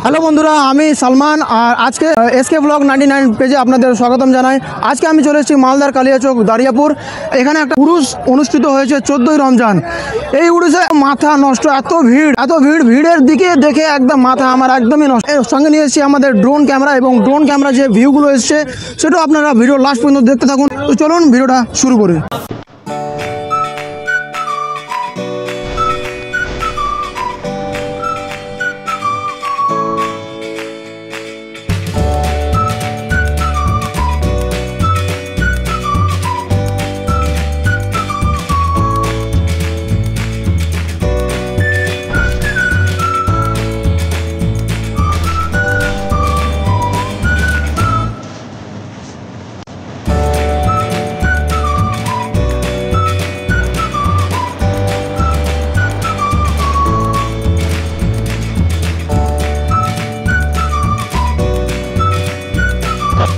Hello বন্ধুরা, আমি সালমান আর আজকে এসকে ব্লগ 99 পেজে আপনাদের স্বাগতম জানাই। আজকে আমি চলে এসেছি মালদার কালিয়াচক দারিয়াপুর। এখানে একটা উরুস অনুষ্ঠিত হয়েছে 14ই রমজান। এই উরুসে মাথা নষ্ট, এত ভিড়, ভিড়ের দিকে দেখে একদম মাথা আমার একদমই নষ্ট। এর সঙ্গে নিয়ে এসেছি আমাদের ড্রোন ক্যামেরা, এবং ড্রোন ক্যামেরা যে ভিউগুলো এসছে সেটাও আপনারা ভিডিও লাস্ট পর্যন্ত দেখতে থাকুন। তো চলুন ভিডিওটা শুরু করি।